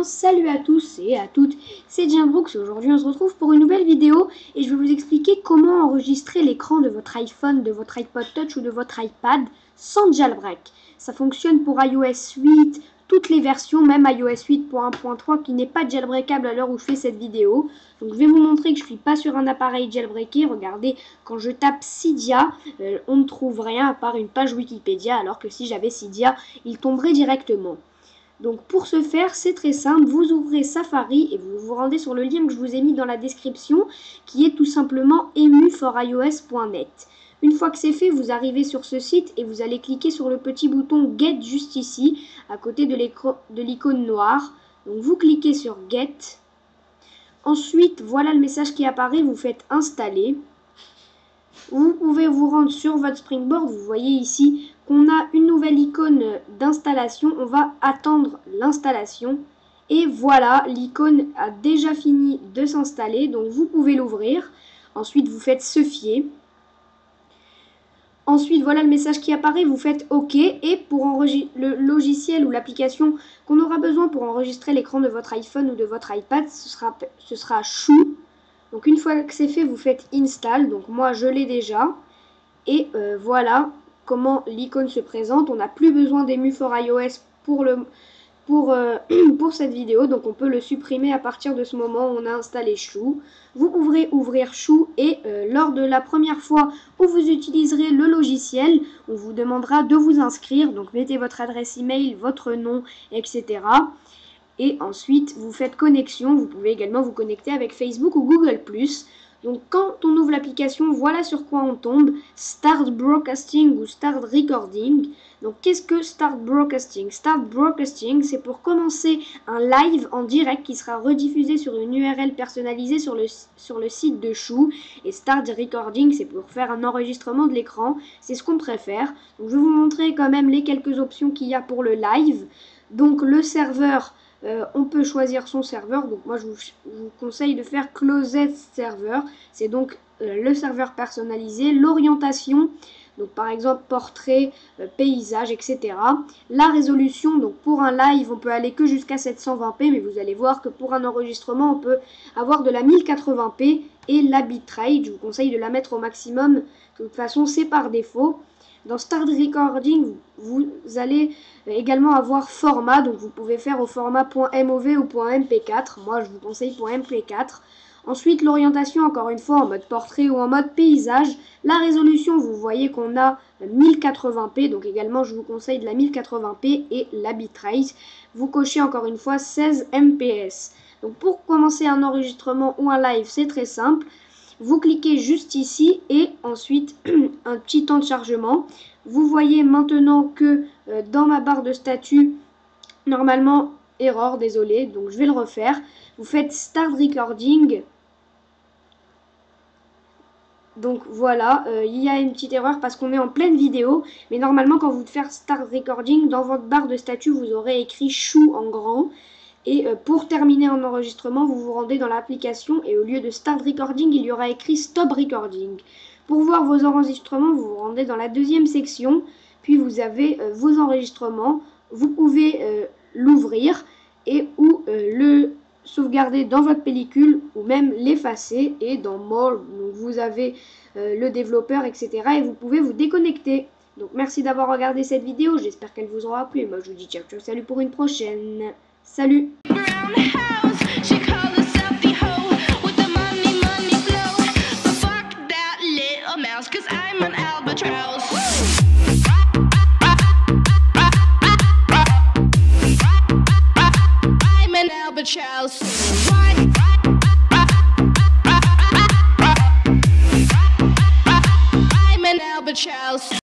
bien, salut à tous et à toutes, c'est Brooks. Aujourd'hui on se retrouve pour une nouvelle vidéo et je vais vous expliquer comment enregistrer l'écran de votre iPhone, de votre iPod Touch ou de votre iPad sans jailbreak. Ça fonctionne pour iOS 8, toutes les versions, même iOS 8.1.3 qui n'est pas jailbreakable à l'heure où je fais cette vidéo. Donc je vais vous montrer que je ne suis pas sur un appareil jailbreaké. Regardez, quand je tape Cydia, on ne trouve rien à part une page Wikipédia, alors que si j'avais Cydia, il tomberait directement. Donc pour ce faire, c'est très simple, vous ouvrez Safari et vous vous rendez sur le lien que je vous ai mis dans la description, qui est tout simplement emuforios.net. Une fois que c'est fait, vous arrivez sur ce site et vous allez cliquer sur le petit bouton Get juste ici, à côté de l'icône noire. Donc vous cliquez sur Get. Ensuite, voilà le message qui apparaît, vous faites Installer. Vous pouvez vous rendre sur votre Springboard, vous voyez ici qu'on a une nouvelle icône d'installation. On va attendre l'installation et voilà, l'icône a déjà fini de s'installer, donc vous pouvez l'ouvrir. Ensuite, vous faites se fier. Ensuite, voilà le message qui apparaît, vous faites OK et pour enregistrer le logiciel ou l'application qu'on aura besoin pour enregistrer l'écran de votre iPhone ou de votre iPad, ce sera Chou. Donc une fois que c'est fait, vous faites Install. Donc moi, je l'ai déjà. Et voilà comment l'icône se présente. On n'a plus besoin d'EmuForIOS pour cette vidéo. Donc on peut le supprimer à partir de ce moment où on a installé Chou. Vous pourrez ouvrir Chou et lors de la première fois où vous utiliserez le logiciel, on vous demandera de vous inscrire. Donc mettez votre adresse email, votre nom, etc. Et ensuite, vous faites connexion. Vous pouvez également vous connecter avec Facebook ou Google+. Donc, quand on ouvre l'application, voilà sur quoi on tombe. Start Broadcasting ou Start Recording. Donc, qu'est-ce que Start Broadcasting? Start Broadcasting, c'est pour commencer un live en direct qui sera rediffusé sur une URL personnalisée sur le site de Chou. Et Start Recording, c'est pour faire un enregistrement de l'écran. C'est ce qu'on préfère. Donc, je vais vous montrer quand même les quelques options qu'il y a pour le live. Donc, le serveur... on peut choisir son serveur, donc moi je vous conseille de faire Closed Server, c'est donc le serveur personnalisé, l'orientation, donc par exemple portrait, paysage, etc. La résolution, donc pour un live on peut aller que jusqu'à 720p, mais vous allez voir que pour un enregistrement on peut avoir de la 1080p, et la bitrate, je vous conseille de la mettre au maximum, de toute façon c'est par défaut. Dans Start Recording, vous allez également avoir format, donc vous pouvez faire au format .mov ou .mp4. Moi, je vous conseille .mp4. Ensuite, l'orientation, encore une fois, en mode portrait ou en mode paysage. La résolution, vous voyez qu'on a 1080p, donc également, je vous conseille de la 1080p et la bitrate. Vous cochez encore une fois 16 mps. Donc, pour commencer un enregistrement ou un live, c'est très simple. Vous cliquez juste ici et ensuite un petit temps de chargement. Vous voyez maintenant que dans ma barre de statut, normalement, erreur, désolé, donc je vais le refaire. Vous faites Start Recording. Donc voilà, il y a une petite erreur parce qu'on est en pleine vidéo. Mais normalement, quand vous faites Start Recording, dans votre barre de statut, vous aurez écrit Chou en grand. Et pour terminer un enregistrement, vous vous rendez dans l'application et au lieu de Start Recording, il y aura écrit Stop Recording. Pour voir vos enregistrements, vous vous rendez dans la deuxième section, puis vous avez vos enregistrements. Vous pouvez l'ouvrir et ou le sauvegarder dans votre pellicule ou même l'effacer. Et dans More, vous avez le développeur, etc. Et vous pouvez vous déconnecter. Donc merci d'avoir regardé cette vidéo, j'espère qu'elle vous aura plu. Moi je vous dis ciao, ciao, salut pour une prochaine. Salut!